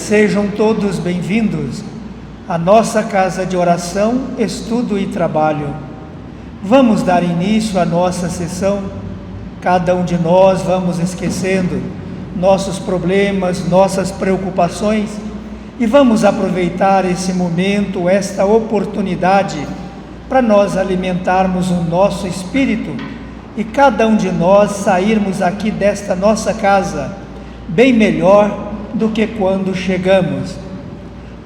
Sejam todos bem-vindos à nossa casa de oração, estudo e trabalho. Vamos dar início à nossa sessão. Cada um de nós vamos esquecendo nossos problemas, nossas preocupações e vamos aproveitar esse momento, esta oportunidade para nós alimentarmos o nosso espírito e cada um de nós sairmos aqui desta nossa casa bem melhor do que quando chegamos.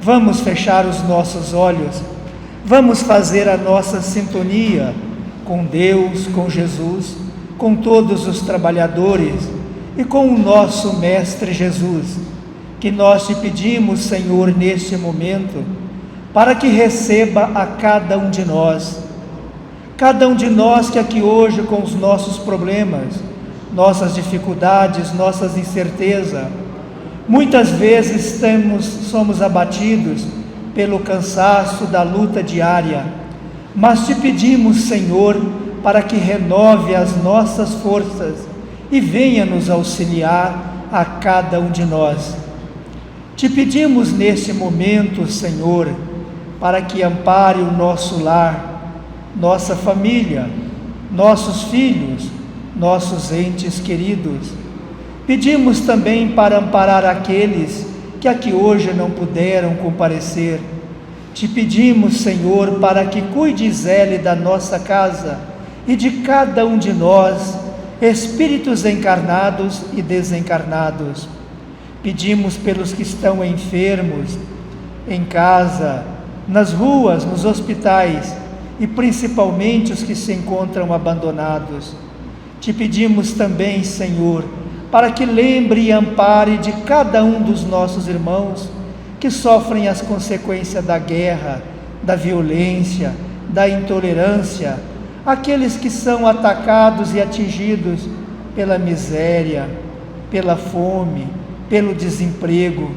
Vamos fechar os nossos olhos, vamos fazer a nossa sintonia com Deus, com Jesus, com todos os trabalhadores e com o nosso Mestre Jesus, que nós te pedimos, Senhor, neste momento, para que receba a cada um de nós que aqui hoje com os nossos problemas, nossas dificuldades, nossas incertezas, muitas vezes somos abatidos pelo cansaço da luta diária, mas te pedimos, Senhor, para que renove as nossas forças e venha nos auxiliar a cada um de nós. Te pedimos neste momento, Senhor, para que ampare o nosso lar, nossa família, nossos filhos, nossos entes queridos. Pedimos também para amparar aqueles que aqui hoje não puderam comparecer. Te pedimos, Senhor, para que cuides, Zele, da nossa casa e de cada um de nós, espíritos encarnados e desencarnados. Pedimos pelos que estão enfermos, em casa, nas ruas, nos hospitais e principalmente os que se encontram abandonados. Te pedimos também, Senhor, para que lembre e ampare de cada um dos nossos irmãos que sofrem as consequências da guerra, da violência, da intolerância, aqueles que são atacados e atingidos pela miséria, pela fome, pelo desemprego,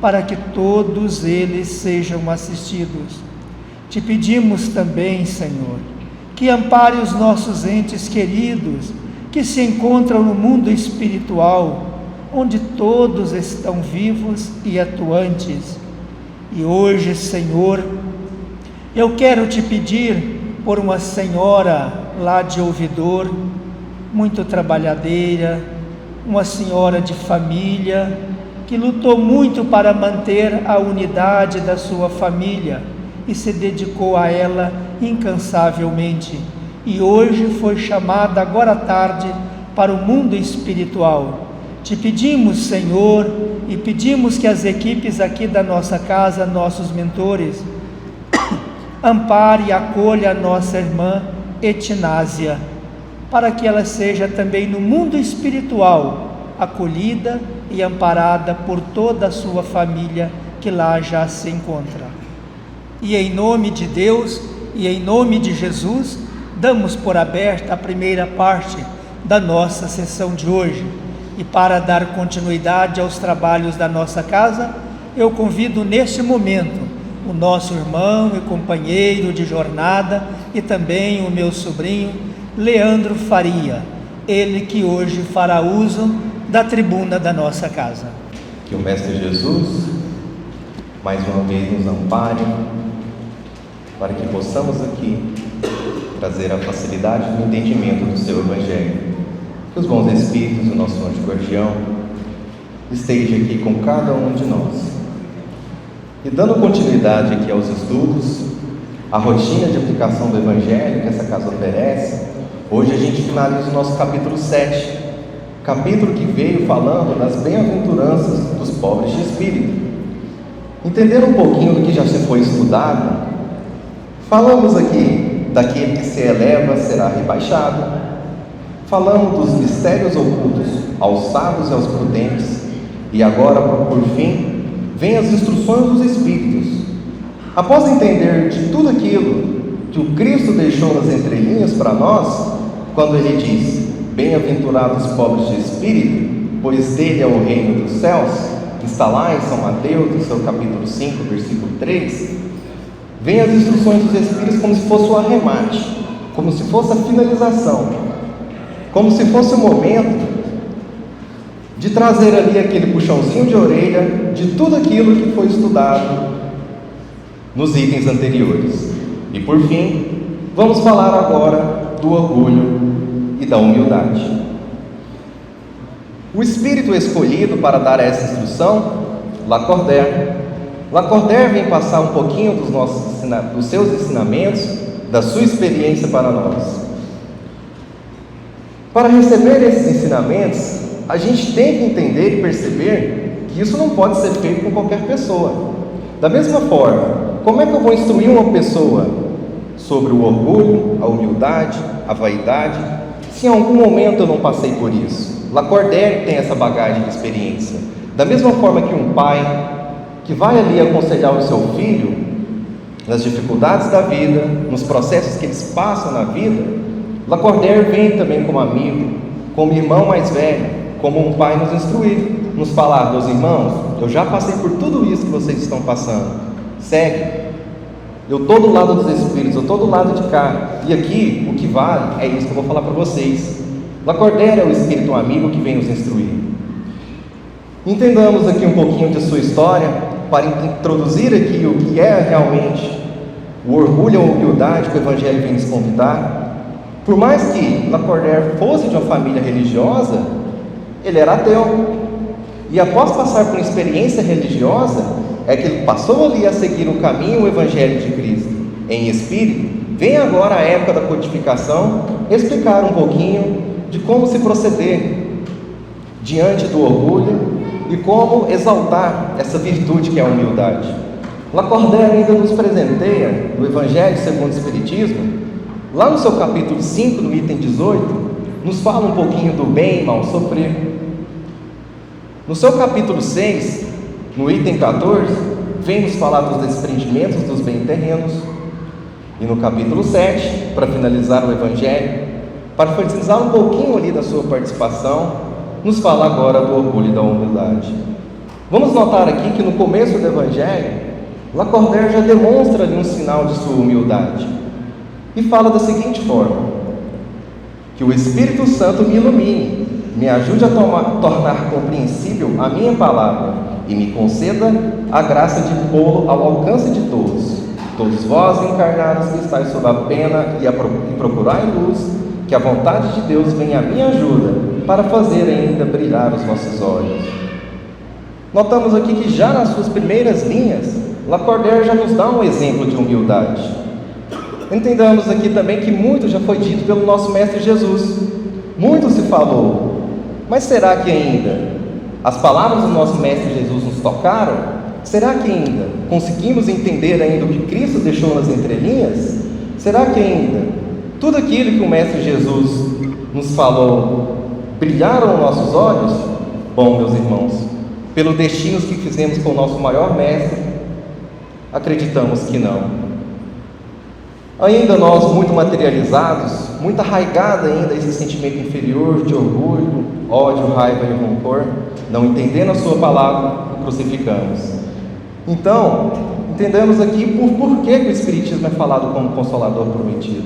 para que todos eles sejam assistidos. Te pedimos também, Senhor, que ampare os nossos entes queridos que se encontram no mundo espiritual, onde todos estão vivos e atuantes. E hoje, Senhor, eu quero te pedir por uma senhora lá de Ouvidor, muito trabalhadeira, uma senhora de família, que lutou muito para manter a unidade da sua família e se dedicou a ela incansavelmente. E hoje foi chamada agora à tarde para o mundo espiritual. Te pedimos, Senhor, e pedimos que as equipes aqui da nossa casa, nossos mentores, ampare e acolha a nossa irmã Etinásia, para que ela seja também no mundo espiritual acolhida e amparada por toda a sua família que lá já se encontra. E em nome de Deus e em nome de Jesus, damos por aberta a primeira parte da nossa sessão de hoje. E para dar continuidade aos trabalhos da nossa casa, eu convido neste momento o nosso irmão e companheiro de jornada e também o meu sobrinho, Leandro Faria, ele que hoje fará uso da tribuna da nossa casa. Que o Mestre Jesus, mais uma vez, nos ampare, para que possamos aqui trazer a facilidade do entendimento do seu Evangelho. Que os bons Espíritos, o nosso anjo guardião, esteja aqui com cada um de nós. E dando continuidade aqui aos estudos, a rotina de aplicação do Evangelho que essa casa oferece, hoje a gente finaliza o nosso capítulo 7, capítulo que veio falando das bem-aventuranças dos pobres de espírito. Entendendo um pouquinho do que já se foi estudado, falamos aqui daquele que se eleva será rebaixado, falamos dos mistérios ocultos aos sábios e aos prudentes, e agora, por fim, vem as instruções dos Espíritos. Após entender de tudo aquilo que o Cristo deixou nas entrelinhas para nós, quando ele diz: bem-aventurados os pobres de espírito, pois dele é o reino dos céus, que está lá em São Mateus, no seu capítulo 5, versículo 3, vem as instruções dos Espíritos como se fosse o arremate, como se fosse a finalização, como se fosse o momento de trazer ali aquele puxãozinho de orelha de tudo aquilo que foi estudado nos itens anteriores. E por fim, vamos falar agora do orgulho e da humildade. O espírito escolhido para dar essa instrução, Lacordaire vem passar um pouquinho dos seus ensinamentos, da sua experiência para nós. Para receber esses ensinamentos, a gente tem que entender e perceber que isso não pode ser feito com qualquer pessoa. Da mesma forma, como é que eu vou instruir uma pessoa sobre o orgulho, a humildade, a vaidade, se em algum momento eu não passei por isso? Lacordaire tem essa bagagem de experiência. Da mesma forma que um pai que vai ali aconselhar o seu filho nas dificuldades da vida, nos processos que eles passam na vida, Lacordaire vem também como amigo, como irmão mais velho, como um pai nos instruir, nos falar: meus irmãos, eu já passei por tudo isso que vocês estão passando, segue, eu estou do lado dos espíritos, eu estou do lado de cá, e aqui o que vale é isso que eu vou falar para vocês. Lacordaire é o espírito amigo que vem nos instruir. Entendamos aqui um pouquinho de sua história, para introduzir aqui o que é realmente o orgulho e a humildade que o Evangelho vem nos convidar. Por mais que Lacordaire fosse de uma família religiosa, ele era ateu. E após passar por uma experiência religiosa, é que ele passou ali a seguir o caminho, o Evangelho de Cristo. Em espírito, vem agora a época da codificação, explicar um pouquinho de como se proceder diante do orgulho e como exaltar essa virtude que é a humildade. Lacordaire ainda nos presenteia no Evangelho segundo o Espiritismo, lá no seu capítulo 5, no item 18, nos fala um pouquinho do bem e mal sofrer. No seu capítulo 6, no item 14, vem nos falar dos desprendimentos dos bens terrenos. E no capítulo 7, para finalizar o Evangelho, para finalizar um pouquinho ali da sua participação, nos fala agora do orgulho e da humildade. Vamos notar aqui que no começo do Evangelho, Lacordaire já demonstra ali um sinal de sua humildade. E fala da seguinte forma: que o Espírito Santo me ilumine, me ajude a tornar compreensível a minha palavra e me conceda a graça de pô-lo ao alcance de todos. Todos vós, encarnados, que estáis sob a pena e procurai luz, que a vontade de Deus venha à minha ajuda, para fazer ainda brilhar os vossos olhos. Notamos aqui que já nas suas primeiras linhas, Lacordaire já nos dá um exemplo de humildade. Entendamos aqui também que muito já foi dito pelo nosso Mestre Jesus, muito se falou, mas será que ainda as palavras do nosso Mestre Jesus nos tocaram? Será que ainda conseguimos entender ainda o que Cristo deixou nas entrelinhas? Será que ainda tudo aquilo que o Mestre Jesus nos falou brilharam aos nossos olhos? Bom, meus irmãos, pelo destino que fizemos com o nosso maior Mestre, acreditamos que não. Ainda nós, muito materializados, muito arraigado ainda esse sentimento inferior de orgulho, ódio, raiva e rancor, não entendendo a sua palavra, o crucificamos. Então, entendemos aqui por que o Espiritismo é falado como Consolador prometido.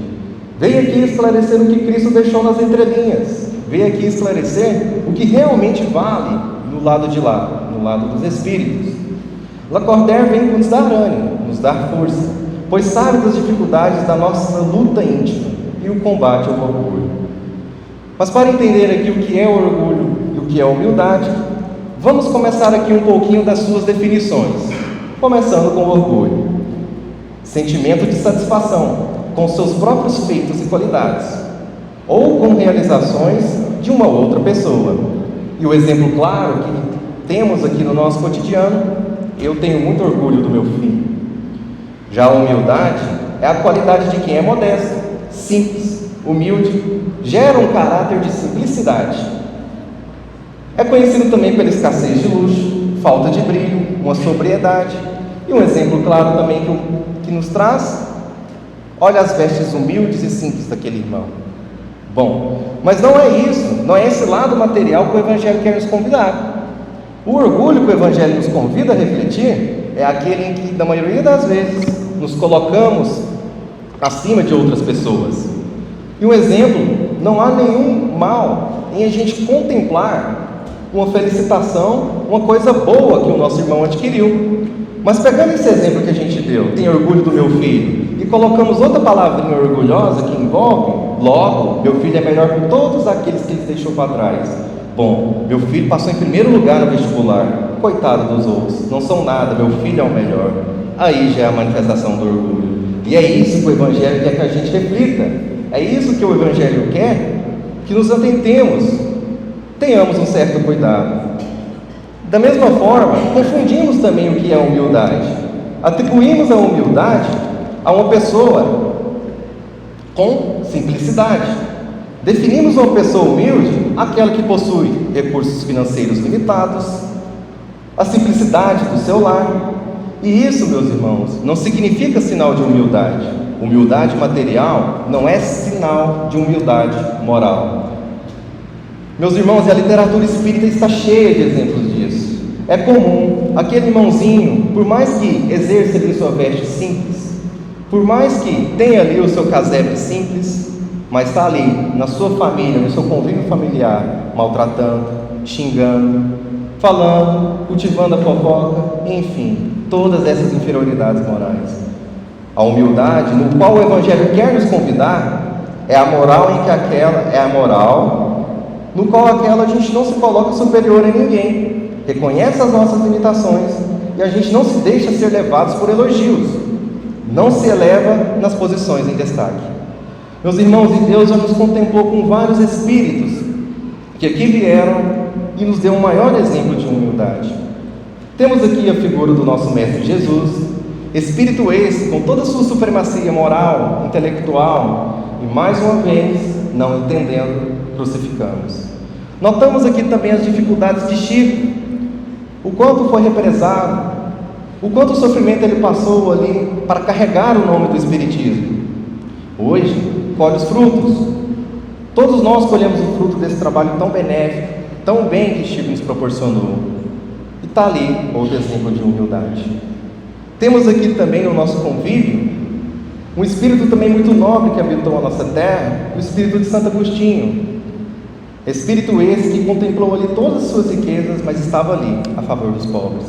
Veio aqui esclarecer o que Cristo deixou nas entrelinhas, veio aqui esclarecer o que realmente vale no lado de lá, no lado dos Espíritos. Lacordaire vem nos dar ânimo, nos dar força, pois sabe das dificuldades da nossa luta íntima e o combate ao orgulho. Mas para entender aqui o que é orgulho e o que é humildade, vamos começar aqui um pouquinho das suas definições, começando com o orgulho. Sentimento de satisfação com seus próprios feitos e qualidades, ou com realizações de uma outra pessoa. E o exemplo claro que temos aqui no nosso cotidiano: eu tenho muito orgulho do meu filho. Já a humildade é a qualidade de quem é modesto, simples, humilde, gera um caráter de simplicidade. É conhecido também pela escassez de luxo, falta de brilho, uma sobriedade. E um exemplo claro também que nos traz: olha as vestes humildes e simples daquele irmão. Bom, mas não é isso, não é esse lado material que o Evangelho quer nos convidar. O orgulho que o Evangelho nos convida a refletir é aquele em que, na maioria das vezes, nos colocamos acima de outras pessoas. E um exemplo: não há nenhum mal em a gente contemplar uma felicitação, uma coisa boa que o nosso irmão adquiriu. Mas pegando esse exemplo que a gente deu, tem orgulho do meu filho, e colocamos outra palavrinha orgulhosa que envolve, logo, meu filho é melhor que todos aqueles que ele deixou para trás. Bom, meu filho passou em primeiro lugar no vestibular, coitado dos outros, não são nada, meu filho é o melhor. Aí já é a manifestação do orgulho. E é isso que o Evangelho quer que a gente reflita. É isso que o Evangelho quer, que nos atentemos, tenhamos um certo cuidado. Da mesma forma, confundimos também o que é humildade. Atribuímos a humildade a uma pessoa com simplicidade. Definimos uma pessoa humilde, aquela que possui recursos financeiros limitados, a simplicidade do seu lar. E isso, meus irmãos, não significa sinal de humildade. Humildade material não é sinal de humildade moral. Meus irmãos, a literatura espírita está cheia de exemplos disso. É comum aquele irmãozinho, por mais que exerça ali sua veste simples, por mais que tenha ali o seu casebre simples, mas está ali na sua família, no seu convívio familiar, maltratando, xingando, falando, cultivando a fofoca, enfim, todas essas inferioridades morais. A humildade, no qual o Evangelho quer nos convidar, é a moral em que aquela é a moral, no qual aquela a gente não se coloca superior a ninguém, reconhece as nossas limitações e a gente não se deixa ser levados por elogios, não se eleva nas posições em destaque. Meus irmãos, e Deus já nos contemplou com vários espíritos que aqui vieram e nos deu um maior exemplo de humildade. Temos aqui a figura do nosso Mestre Jesus, espírito esse com toda a sua supremacia moral, intelectual, e mais uma vez, não entendendo, crucificamos. Notamos aqui também as dificuldades de Chico, o quanto foi represado, o quanto sofrimento ele passou ali para carregar o nome do Espiritismo. Hoje, colhe os frutos. Todos nós colhemos o fruto desse trabalho tão benéfico, tão bem que Chico nos proporcionou. E está ali outro exemplo de humildade. Temos aqui também no nosso convívio um espírito também muito nobre que habitou a nossa terra, o espírito de Santo Agostinho. Espírito esse que contemplou ali todas as suas riquezas, mas estava ali a favor dos pobres.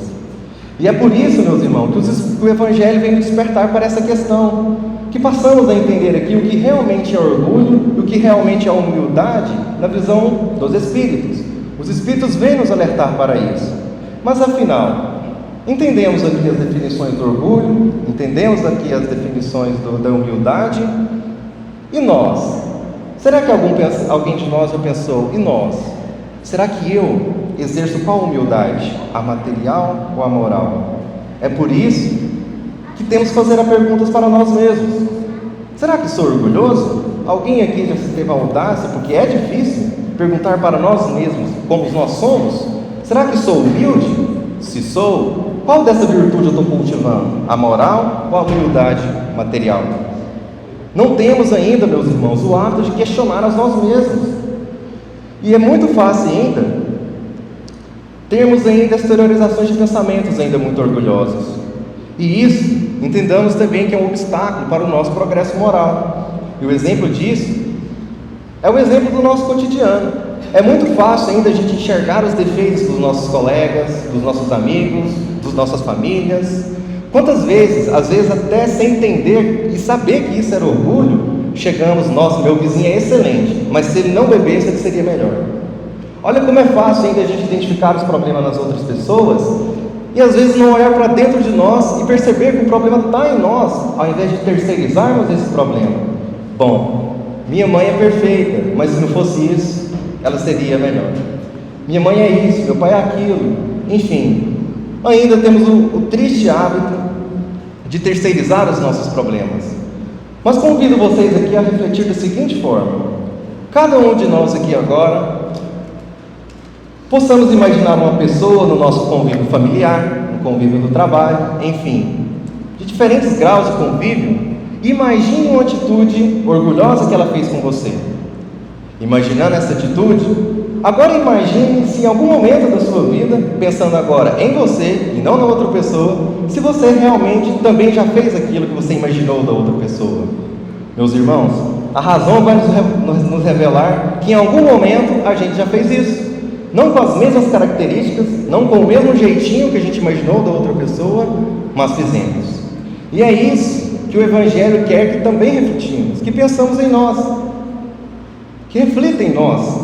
E é por isso, meus irmãos, que o Evangelho vem nos despertar para essa questão, que passamos a entender aqui o que realmente é orgulho e o que realmente é humildade na visão dos Espíritos. Os Espíritos vêm nos alertar para isso. Mas afinal, entendemos aqui as definições do orgulho, entendemos aqui as definições da humildade, e nós? Será que alguém de nós já pensou, e nós? Será que eu exerço qual humildade? A material ou a moral? É por isso que temos que fazer as perguntas para nós mesmos. Será que sou orgulhoso? Alguém aqui já teve a audácia, porque é difícil, perguntar para nós mesmos como nós somos? Será que sou humilde? Se sou, qual dessa virtude eu estou cultivando? A moral ou a humildade material? Não temos ainda, meus irmãos, o hábito de questionar a nós mesmos. E é muito fácil ainda termos ainda exteriorizações de pensamentos ainda muito orgulhosos. E isso, entendamos também que é um obstáculo para o nosso progresso moral. E o exemplo disso é o exemplo do nosso cotidiano. É muito fácil ainda a gente enxergar os defeitos dos nossos colegas, dos nossos amigos, das nossas famílias. Quantas vezes, às vezes até sem entender e saber que isso era orgulho, chegamos, nossa, meu vizinho é excelente, mas se ele não bebesse, ele seria melhor. Olha como é fácil ainda a gente identificar os problemas nas outras pessoas e às vezes não olhar para dentro de nós e perceber que o problema está em nós, ao invés de terceirizarmos esse problema. Bom, minha mãe é perfeita, mas se não fosse isso, ela seria melhor. Minha mãe é isso, meu pai é aquilo. Enfim, ainda temos o triste hábito de terceirizar os nossos problemas. Mas convido vocês aqui a refletir da seguinte forma: cada um de nós aqui agora possamos imaginar uma pessoa no nosso convívio familiar, no convívio do trabalho, enfim, de diferentes graus de convívio. Imagine uma atitude orgulhosa que ela fez com você. Imaginando essa atitude, agora imagine se em algum momento da sua vida, pensando agora em você e não na outra pessoa, se você realmente também já fez aquilo que você imaginou da outra pessoa. Meus irmãos, a razão vai nos revelar que em algum momento a gente já fez isso. não com as mesmas características, não com o mesmo jeitinho que a gente imaginou da outra pessoa, mas fizemos. E é isso que o Evangelho quer que também refletimos, que pensamos em nós, que reflita em nós,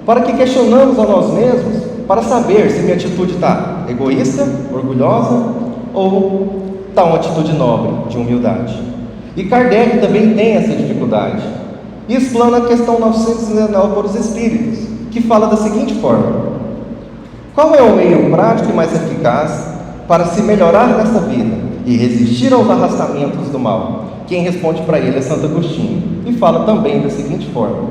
para que questionamos a nós mesmos, para saber se minha atitude está egoísta, orgulhosa, ou está uma atitude nobre, de humildade. E Kardec também tem essa dificuldade, e explana a questão 919 por os Espíritos, que fala da seguinte forma: qual é o meio prático e mais eficaz para se melhorar nesta vida e resistir aos arrastamentos do mal? Quem responde para ele é Santo Agostinho, e fala também da seguinte forma: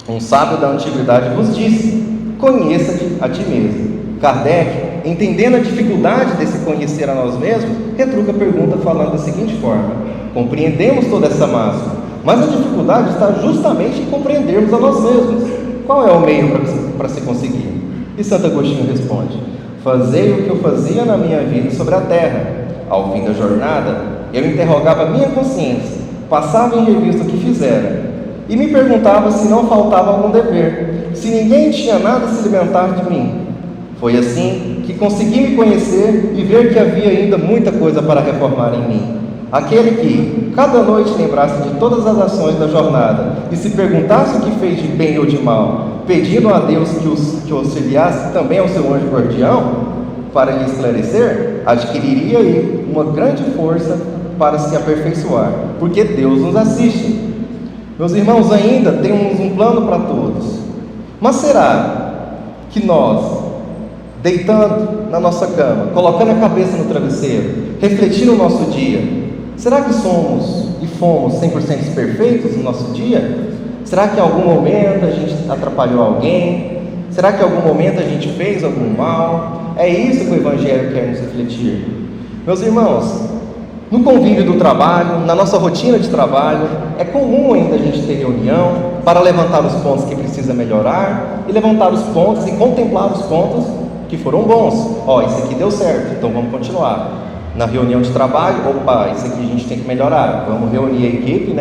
um sábio da antiguidade vos disse: conheça-te a ti mesmo. Kardec, entendendo a dificuldade desse conhecer a nós mesmos, retruca a pergunta falando da seguinte forma: compreendemos toda essa máxima, mas a dificuldade está justamente em compreendermos a nós mesmos. Qual é o meio para se conseguir? E Santo Agostinho responde: fazei o que eu fazia na minha vida sobre a terra. Ao fim da jornada, eu interrogava a minha consciência, passava em revista o que fizera, e me perguntava se não faltava algum dever, se ninguém tinha nada a se alimentar de mim. Foi assim que consegui me conhecer e ver que havia ainda muita coisa para reformar em mim. Aquele que, cada noite, lembrasse de todas as ações da jornada e se perguntasse o que fez de bem ou de mal, pedindo a Deus que o auxiliasse também ao seu anjo guardião, para lhe esclarecer, adquiriria aí uma grande força para se aperfeiçoar, porque Deus nos assiste. Meus irmãos, ainda temos um plano para todos, mas será que nós, deitando na nossa cama, colocando a cabeça no travesseiro, refletindo o nosso dia, será que somos e fomos 100% perfeitos no nosso dia? Será que em algum momento a gente atrapalhou alguém? Será que em algum momento a gente fez algum mal? É isso que o Evangelho quer nos refletir. Meus irmãos, no convívio do trabalho, na nossa rotina de trabalho, é comum ainda a gente ter reunião para levantar os pontos que precisa melhorar e levantar os pontos e contemplar os pontos que foram bons. Isso aqui deu certo, então vamos continuar. Na reunião de trabalho, isso aqui a gente tem que melhorar, vamos reunir a equipe,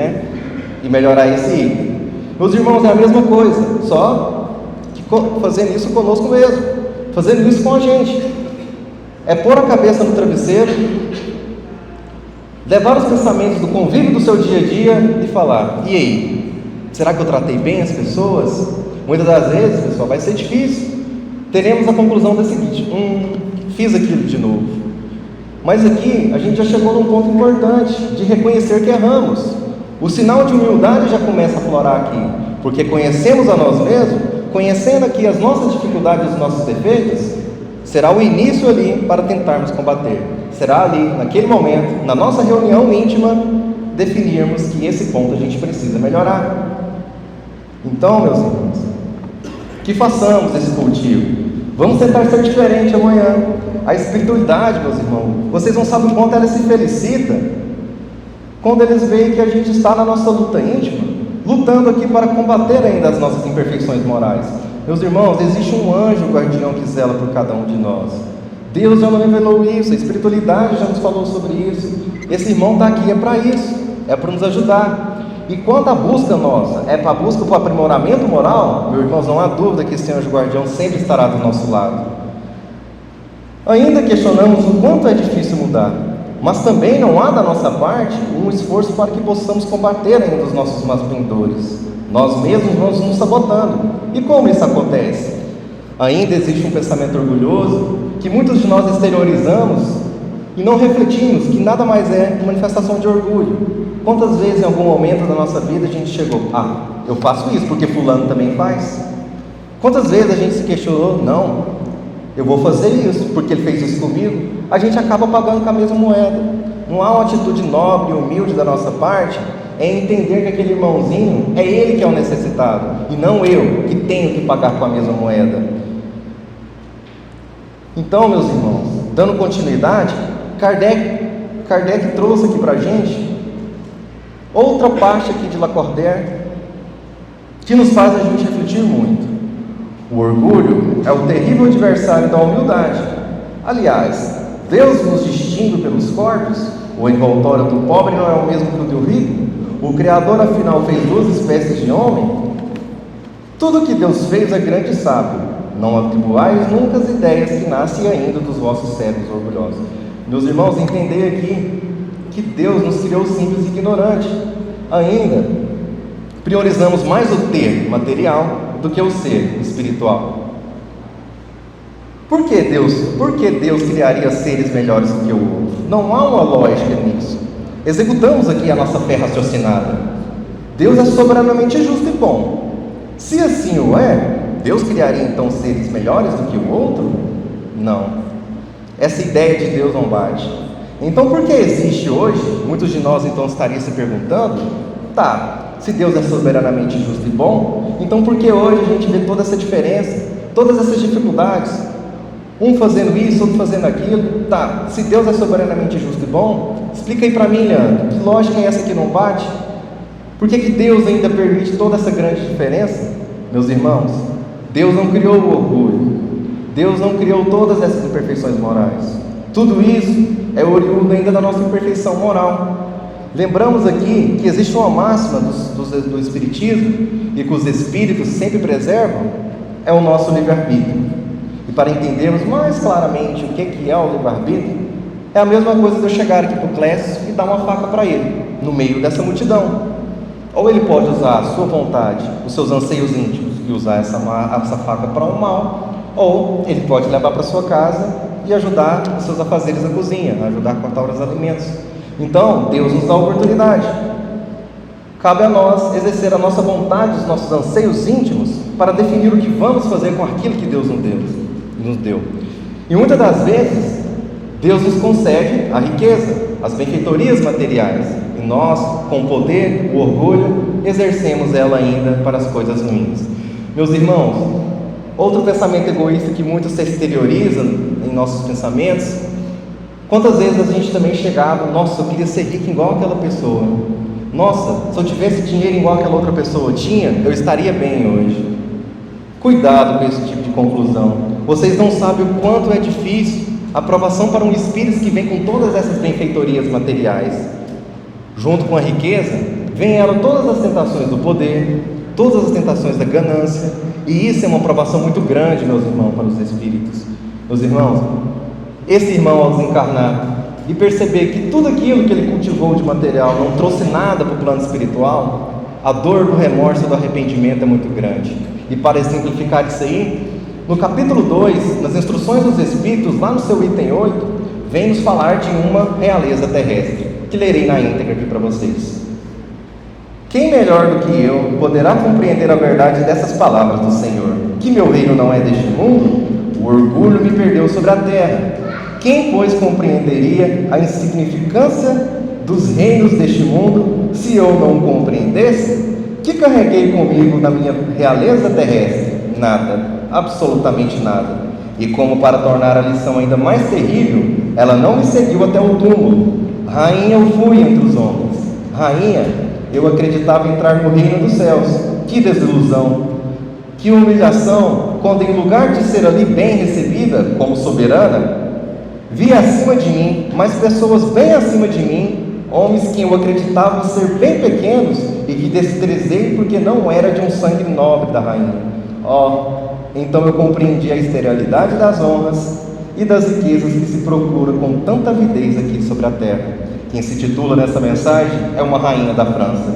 e melhorar esse item. Meus irmãos, é a mesma coisa, só que fazendo isso conosco mesmo, fazendo isso com a gente. É pôr a cabeça no travesseiro, levar os pensamentos do convívio do seu dia a dia e falar: e aí, será que eu tratei bem as pessoas? Muitas das vezes, pessoal, vai ser difícil. Teremos a conclusão da seguinte: fiz aquilo de novo. Mas aqui a gente já chegou num ponto importante de reconhecer que erramos. O sinal de humildade já começa a florar aqui, porque conhecemos a nós mesmos, conhecendo aqui as nossas dificuldades e os nossos defeitos, será o início ali para tentarmos combater. Será ali, naquele momento, na nossa reunião íntima, definirmos que esse ponto a gente precisa melhorar. Então, meus irmãos, que façamos esse cultivo. Vamos tentar ser diferente amanhã. A espiritualidade, meus irmãos, vocês não sabem o quanto ela se felicita quando eles veem que a gente está na nossa luta íntima, lutando aqui para combater ainda as nossas imperfeições morais. Meus irmãos, existe um anjo guardião que zela por cada um de nós. Deus já nos revelou isso, a espiritualidade já nos falou sobre isso. Esse irmão está aqui, é para isso, é para nos ajudar. E quanto à busca nossa, é para a busca para o aprimoramento moral, meus irmãos, não há dúvida que esse anjo guardião sempre estará do nosso lado. Ainda questionamos o quanto é difícil mudar, mas também não há da nossa parte um esforço para que possamos combater ainda os nossos más pendores. Nós mesmos vamos nos sabotando. E como isso acontece? Ainda existe um pensamento orgulhoso que muitos de nós exteriorizamos e não refletimos que nada mais é manifestação de orgulho. Quantas vezes em algum momento da nossa vida a gente chegou: eu faço isso porque fulano também faz? Quantas vezes a gente se questionou: não, eu vou fazer isso porque ele fez isso comigo? A gente acaba pagando com a mesma moeda. Não há uma atitude nobre e humilde da nossa parte em entender que aquele irmãozinho é ele que é o necessitado e não eu que tenho que pagar com a mesma moeda. Então, meus irmãos, dando continuidade, Kardec trouxe aqui para a gente outra parte aqui de Lacordaire que nos faz a gente refletir muito. O orgulho é o terrível adversário da humildade. Aliás, Deus nos distingue pelos corpos. O envoltório do pobre não é o mesmo que o do rico. O Criador, afinal, fez duas espécies de homem. Tudo que Deus fez é grande e sábio. Não atribuais nunca as ideias que nascem ainda dos vossos cérebros orgulhosos. Meus irmãos, entender aqui que Deus nos criou simples e ignorante. Ainda priorizamos mais o ter material do que o ser espiritual. Por que Deus criaria seres melhores do que o outro? Não há uma lógica nisso. Executamos aqui a nossa fé raciocinada. Deus é soberanamente justo e bom. Se assim o é, Deus criaria então seres melhores do que o outro? Não. Essa ideia de Deus não bate. Então, por que existe hoje? Muitos de nós então estariam se perguntando: tá, se Deus é soberanamente justo e bom, então por que hoje a gente vê toda essa diferença, todas essas dificuldades? Um fazendo isso, outro fazendo aquilo. Tá, se Deus é soberanamente justo e bom, explica aí para mim, Leandro, que lógica é essa que não bate? Por que Deus ainda permite toda essa grande diferença? Meus irmãos, Deus não criou o orgulho, Deus não criou todas essas imperfeições morais. Tudo isso é oriundo ainda da nossa imperfeição moral. Lembramos aqui que existe uma máxima do Espiritismo, e que os Espíritos sempre preservam, é o nosso livre-arbítrio. E para entendermos mais claramente o que é o livre-arbítrio, é a mesma coisa de eu chegar aqui para o Clécio e dar uma faca para ele, no meio dessa multidão. Ou ele pode usar a sua vontade, os seus anseios íntimos, e usar essa faca para um mal, ou ele pode levar para sua casa e ajudar os seus afazeres na cozinha, ajudar a cortar os alimentos. Então, Deus nos dá a oportunidade. Cabe a nós exercer a nossa vontade, os nossos anseios íntimos, para definir o que vamos fazer com aquilo que Deus nos deu. E muitas das vezes, Deus nos concede a riqueza, as benfeitorias materiais, e nós, com o poder, o orgulho, exercemos ela ainda para as coisas ruins. Meus irmãos, outro pensamento egoísta que muito se exterioriza em nossos pensamentos: quantas vezes a gente também chegava, nossa, eu queria ser rico igual aquela pessoa, nossa, se eu tivesse dinheiro igual aquela outra pessoa tinha, eu estaria bem hoje. Cuidado com esse tipo de conclusão. Vocês não sabem o quanto é difícil a aprovação para um espírito que vem com todas essas benfeitorias materiais. Junto com a riqueza, vem ela todas as tentações do poder, todas as tentações da ganância, e isso é uma aprovação muito grande, meus irmãos, para os espíritos. Meus irmãos, esse irmão, ao desencarnar e perceber que tudo aquilo que ele cultivou de material não trouxe nada para o plano espiritual, a dor do remorso e do arrependimento é muito grande. E para exemplificar isso aí, no capítulo 2, nas instruções dos Espíritos, lá no seu item 8, vem nos falar de uma realeza terrestre, que lerei na íntegra aqui para vocês. Quem melhor do que eu poderá compreender a verdade dessas palavras do Senhor? Que meu reino não é deste mundo? O orgulho me perdeu sobre a terra. Quem, pois, compreenderia a insignificância dos reinos deste mundo, se eu não o compreendesse? Que carreguei comigo na minha realeza terrestre? Nada, absolutamente nada. E como para tornar a lição ainda mais terrível, ela não me seguiu até o túmulo. Rainha eu fui entre os homens. Rainha, eu acreditava entrar no reino dos céus. Que desilusão! Que humilhação, quando em lugar de ser ali bem recebida como soberana, vi acima de mim, mais pessoas bem acima de mim, homens que eu acreditava ser bem pequenos e que desprezei porque não era de um sangue nobre da rainha. Então eu compreendi a esterilidade das honras e das riquezas que se procura com tanta avidez aqui sobre a terra. Quem se titula nessa mensagem é uma rainha da França.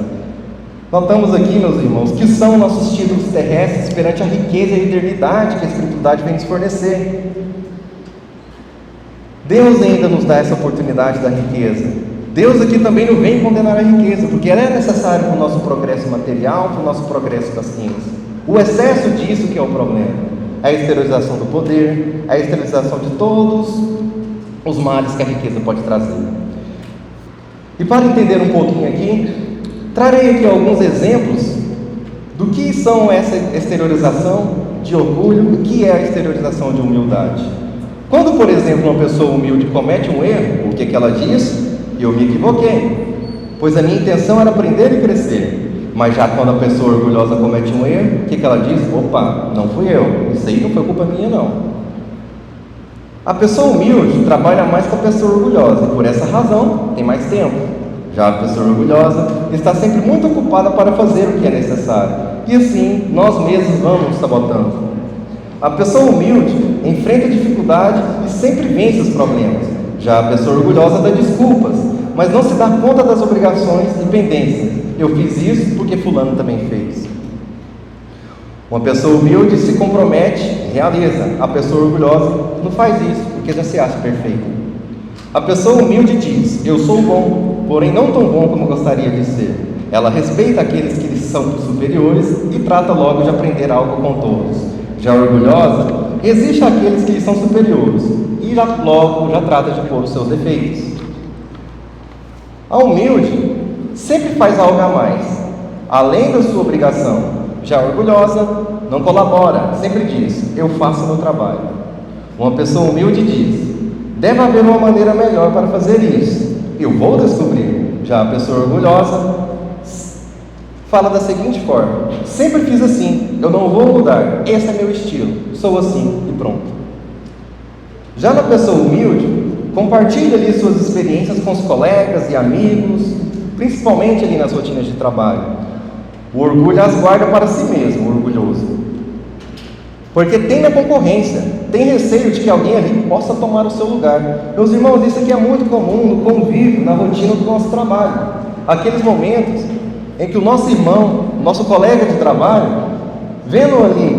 Notamos aqui, meus irmãos, que são nossos títulos terrestres perante a riqueza e a eternidade que a espiritualidade vem nos fornecer. Deus ainda nos dá essa oportunidade da riqueza. Deus aqui também não vem condenar a riqueza, porque ela é necessária para o nosso progresso material, para o nosso progresso da ciência. O excesso disso que é o problema. A exteriorização do poder, a exteriorização de todos os males que a riqueza pode trazer. E para entender um pouquinho aqui, trarei aqui alguns exemplos do que são essa exteriorização de orgulho e o que é a exteriorização de humildade. Quando, por exemplo, uma pessoa humilde comete um erro, o que ela diz? Eu me equivoquei, pois a minha intenção era aprender e crescer. Mas já quando a pessoa orgulhosa comete um erro, o que ela diz? Opa, não fui eu, isso aí não foi culpa minha não. A pessoa humilde trabalha mais com a pessoa orgulhosa, e por essa razão tem mais tempo. Já a pessoa orgulhosa está sempre muito ocupada para fazer o que é necessário. e assim nós mesmos vamos nos sabotando. A pessoa humilde enfrenta dificuldade e sempre vence os problemas. Já a pessoa orgulhosa dá desculpas, mas não se dá conta das obrigações e pendências. Eu fiz isso porque fulano também fez. Uma pessoa humilde se compromete e realiza. A pessoa orgulhosa não faz isso porque já se acha perfeita. A pessoa humilde diz: eu sou bom, porém não tão bom como gostaria de ser. Ela respeita aqueles que lhe são superiores e trata logo de aprender algo com todos. Já a orgulhosa resiste àqueles que lhe são superiores e logo trata de pôr os seus defeitos. A humilde sempre faz algo a mais, além da sua obrigação. Já a orgulhosa não colabora, sempre diz: eu faço o meu trabalho. Uma pessoa humilde diz: deve haver uma maneira melhor para fazer isso, eu vou descobrir. Já a pessoa orgulhosa fala da seguinte forma: sempre fiz assim, eu não vou mudar, esse é meu estilo, sou assim e pronto. Já na pessoa humilde, compartilha ali suas experiências com os colegas e amigos, principalmente ali nas rotinas de trabalho. O orgulho as guarda para si mesmo, o orgulhoso, porque tem a concorrência, tem receio de que alguém ali possa tomar o seu lugar. Meus irmãos, isso aqui é muito comum no convívio, na rotina do nosso trabalho. Aqueles momentos em que o nosso irmão, nosso colega de trabalho, vendo ali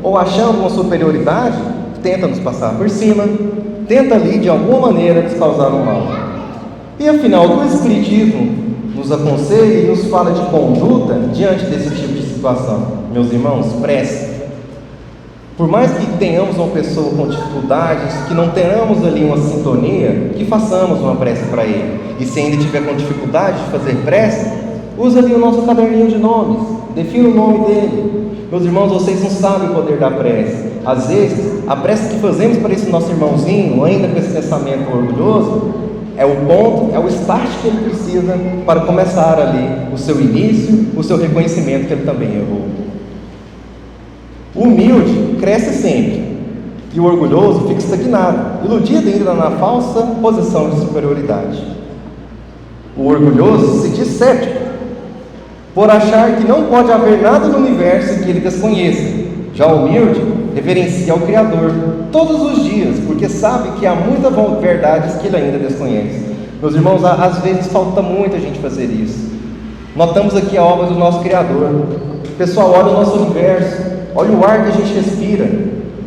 ou achando uma superioridade, tenta nos passar por cima, tenta ali de alguma maneira nos causar um mal. E afinal, o Espiritismo nos aconselha e nos fala de conduta diante desse tipo de situação. Meus irmãos, prece. Por mais que tenhamos uma pessoa com dificuldades, que não tenhamos ali uma sintonia, que façamos uma prece para ele. E se ainda tiver com dificuldade de fazer prece, usa ali o nosso caderninho de nomes, defina o nome dele. Meus irmãos, vocês não sabem o poder da prece. Às vezes, a prece que fazemos para esse nosso irmãozinho, ainda com esse pensamento orgulhoso, é o ponto, é o start que ele precisa para começar ali o seu início, o seu reconhecimento que ele também errou. O humilde cresce sempre e o orgulhoso fica estagnado, iludido ainda na falsa posição de superioridade. O orgulhoso se diz cético, por achar que não pode haver nada no universo que ele desconheça. Já o humilde reverencia o Criador todos os dias, porque sabe que há muitas verdades que ele ainda desconhece. Meus irmãos, às vezes falta muito a gente fazer isso. Notamos aqui a obra do nosso Criador. Pessoal, olha o nosso universo, olha o ar que a gente respira,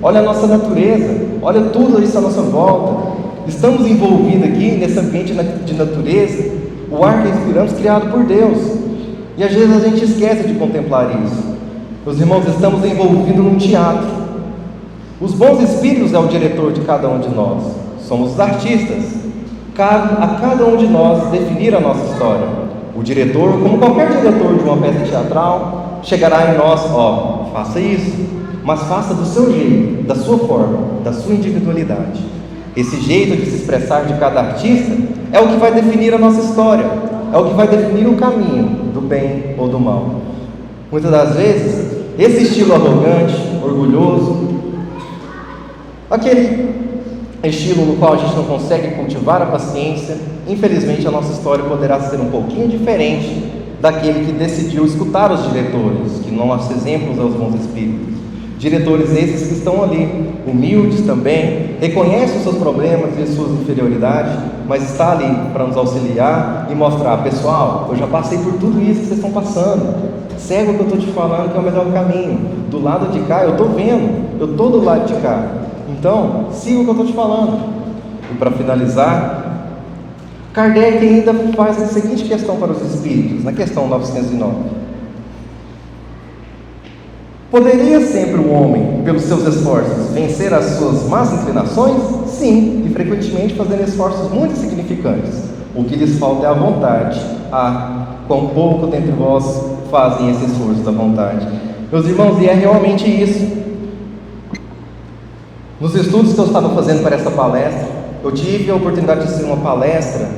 olha a nossa natureza, olha tudo isso à nossa volta. Estamos envolvidos aqui nesse ambiente de natureza, o ar que respiramos criado por Deus. E às vezes a gente esquece de contemplar isso. Meus irmãos, estamos envolvidos num teatro. Os bons espíritos é o diretor de cada um de nós. Somos os artistas. Cabe a cada um de nós definir a nossa história. O diretor, como qualquer diretor de uma peça teatral, chegará em nós: faça isso, mas faça do seu jeito, da sua forma, da sua individualidade. Esse jeito de se expressar de cada artista é o que vai definir a nossa história, é o que vai definir o caminho do bem ou do mal. Muitas das vezes, esse estilo arrogante, orgulhoso, aquele estilo no qual a gente não consegue cultivar a paciência, infelizmente a nossa história poderá ser um pouquinho diferente daquele que decidiu escutar os diretores, que nossos exemplos aos bons espíritos. Diretores esses que estão ali, humildes também, reconhecem os seus problemas e as suas inferioridades, mas está ali para nos auxiliar e mostrar: pessoal, eu já passei por tudo isso que vocês estão passando, segue o que eu estou te falando que é o melhor caminho, do lado de cá eu estou vendo, eu estou do lado de cá, então siga o que eu estou te falando. E para finalizar, Kardec ainda faz a seguinte questão para os espíritos, na questão 909. Poderia sempre o homem, pelos seus esforços, vencer as suas más inclinações? Sim, e frequentemente fazendo esforços muito significantes. O que lhes falta é a vontade. Quão pouco dentre vós fazem esse esforço da vontade. Meus irmãos, e é realmente isso. Nos estudos que eu estava fazendo para essa palestra, eu tive a oportunidade de assistir uma palestra,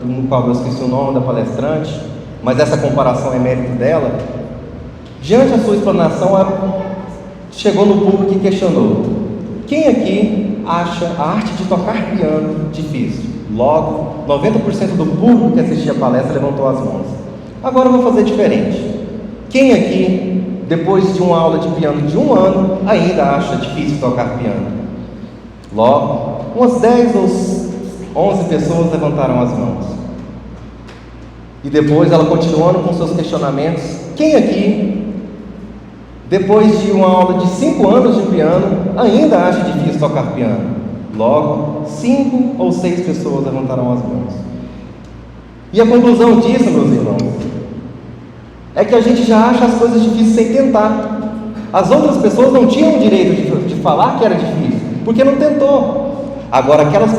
no qual eu esqueci o nome da palestrante, mas essa comparação é mérito dela. Diante da sua explanação, chegou no público e questionou: quem aqui acha a arte de tocar piano difícil? Logo, 90% do público que assistia a palestra levantou as mãos. Agora eu vou fazer diferente. Quem aqui depois de uma aula de piano de 1 ano, ainda acha difícil tocar piano? Logo, umas 10 ou 11 pessoas levantaram as mãos. E depois, ela continuando com seus questionamentos, quem aqui, depois de uma aula de 5 anos de piano, ainda acha difícil tocar piano? Logo, 5 ou 6 pessoas levantaram as mãos. E a conclusão disso, meus irmãos, é que a gente já acha as coisas difíceis sem tentar. As outras pessoas não tinham o direito de falar que era difícil, porque não tentou. Agora, aquelas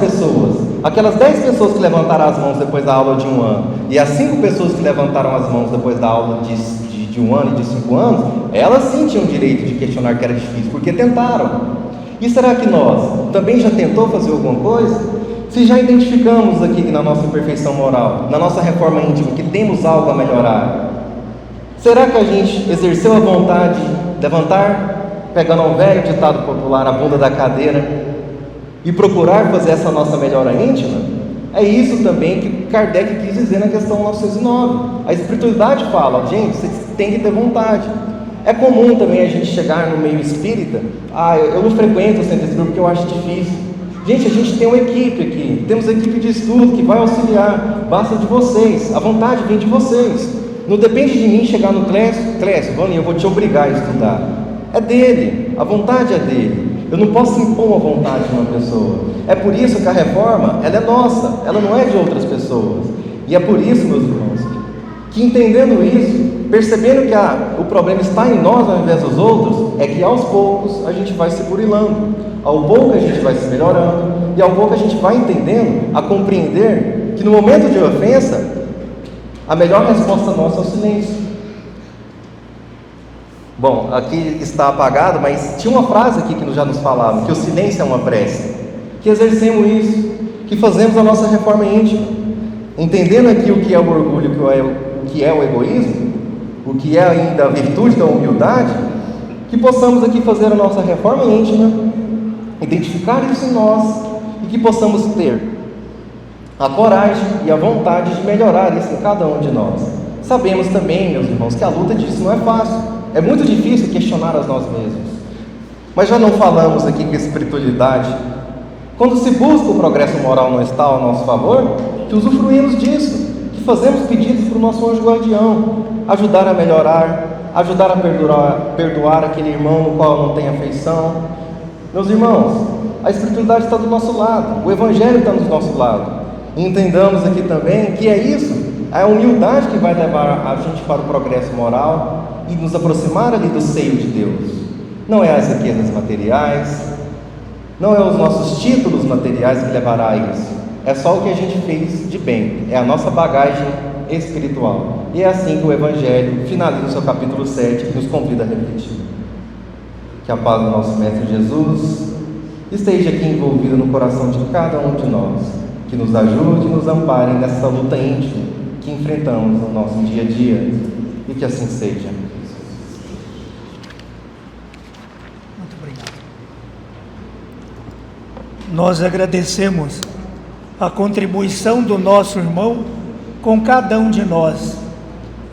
10 pessoas que levantaram as mãos depois da aula de 1 ano, e as 5 pessoas que levantaram as mãos depois da aula de 1 ano e de 5 anos, elas sim tinham o direito de questionar que era difícil, porque tentaram. E será que nós também já tentou fazer alguma coisa? Se já identificamos aqui na nossa imperfeição moral, na nossa reforma íntima, que temos algo a melhorar, será que a gente exerceu a vontade de levantar, pegando um velho ditado popular, a bunda da cadeira, e procurar fazer essa nossa melhora íntima? É isso também que Kardec quis dizer na questão 909. A espiritualidade fala, gente, vocês têm que ter vontade. É comum também a gente chegar no meio espírita, eu não frequento o centro espírita porque eu acho difícil. Gente, a gente tem uma equipe aqui, temos a equipe de estudo que vai auxiliar, basta de vocês, a vontade vem de vocês. Não depende de mim chegar no Clécio, Vaninho, eu vou te obrigar a estudar. É dele, a vontade é dele. Eu não posso impor uma vontade de uma pessoa. É por isso que a reforma, ela é nossa, ela não é de outras pessoas. E é por isso, meus irmãos, que entendendo isso, percebendo que o problema está em nós ao invés dos outros, é que aos poucos a gente vai se burilando, ao pouco a gente vai se melhorando, e ao pouco a gente vai entendendo, a compreender que no momento de ofensa, a melhor resposta nossa é o silêncio. Bom, aqui está apagado, mas tinha uma frase aqui que já nos falava, que o silêncio é uma prece, que exercemos isso, que fazemos a nossa reforma íntima, entendendo aqui o que é o orgulho, o que é o egoísmo, o que é ainda a virtude da humildade, que possamos aqui fazer a nossa reforma íntima, identificar isso em nós, e que possamos ter a coragem e a vontade de melhorar isso em cada um de nós. Sabemos também, meus irmãos, que a luta disso não é fácil. É muito difícil questionar a nós mesmos. Mas já não falamos aqui que a espiritualidade, quando se busca o progresso moral não está ao nosso favor, que usufruímos disso, que fazemos pedidos para o nosso anjo guardião, ajudar a melhorar, ajudar a perdoar aquele irmão no qual não tem afeição. Meus irmãos, a espiritualidade está do nosso lado, o Evangelho está do nosso lado. E entendamos aqui também que é isso, é a humildade que vai levar a gente para o progresso moral e nos aproximar ali do seio de Deus. Não é as riquezas materiais, não é os nossos títulos materiais que levará a isso. É só o que a gente fez de bem, é a nossa bagagem espiritual. E é assim que o Evangelho finaliza o seu capítulo 7 e nos convida a refletir. Que a paz do nosso Mestre Jesus esteja aqui envolvida no coração de cada um de nós, que nos ajude e nos ampare nessa luta íntima que enfrentamos no nosso dia a dia, e que assim seja. Muito obrigado. Nós agradecemos a contribuição do nosso irmão com cada um de nós,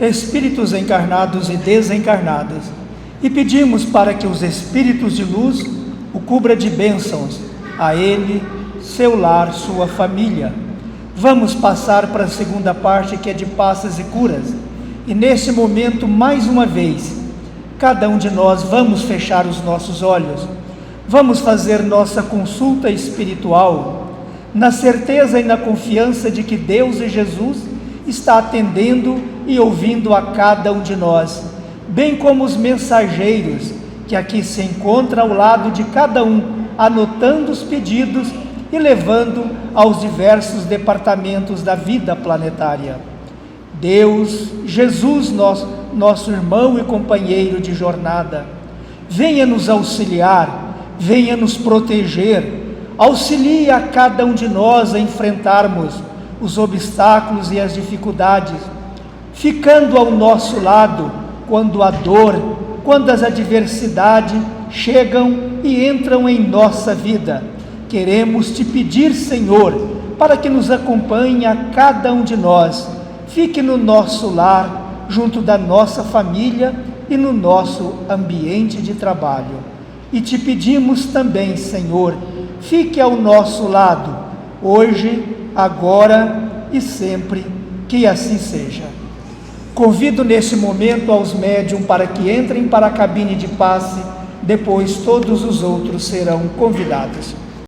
espíritos encarnados e desencarnados, e pedimos para que os espíritos de luz o cubra de bênçãos, a ele, seu lar, sua família. Vamos passar para a segunda parte, que é de passas e curas, e nesse momento, mais uma vez, cada um de nós vamos fechar os nossos olhos, vamos fazer nossa consulta espiritual, na certeza e na confiança de que Deus e Jesus está atendendo e ouvindo a cada um de nós, bem como os mensageiros que aqui se encontram ao lado de cada um, anotando os pedidos e levando aos diversos departamentos da vida planetária. Deus, Jesus, nosso irmão e companheiro de jornada, venha nos auxiliar, venha nos proteger, auxilie a cada um de nós a enfrentarmos os obstáculos e as dificuldades, ficando ao nosso lado quando a dor, quando as adversidades chegam e entram em nossa vida. Queremos te pedir, Senhor, para que nos acompanhe a cada um de nós, fique no nosso lar, junto da nossa família e no nosso ambiente de trabalho. E te pedimos também, Senhor, fique ao nosso lado, hoje, agora e sempre, que assim seja. Convido nesse momento aos médium para que entrem para a cabine de passe, depois todos os outros serão convidados.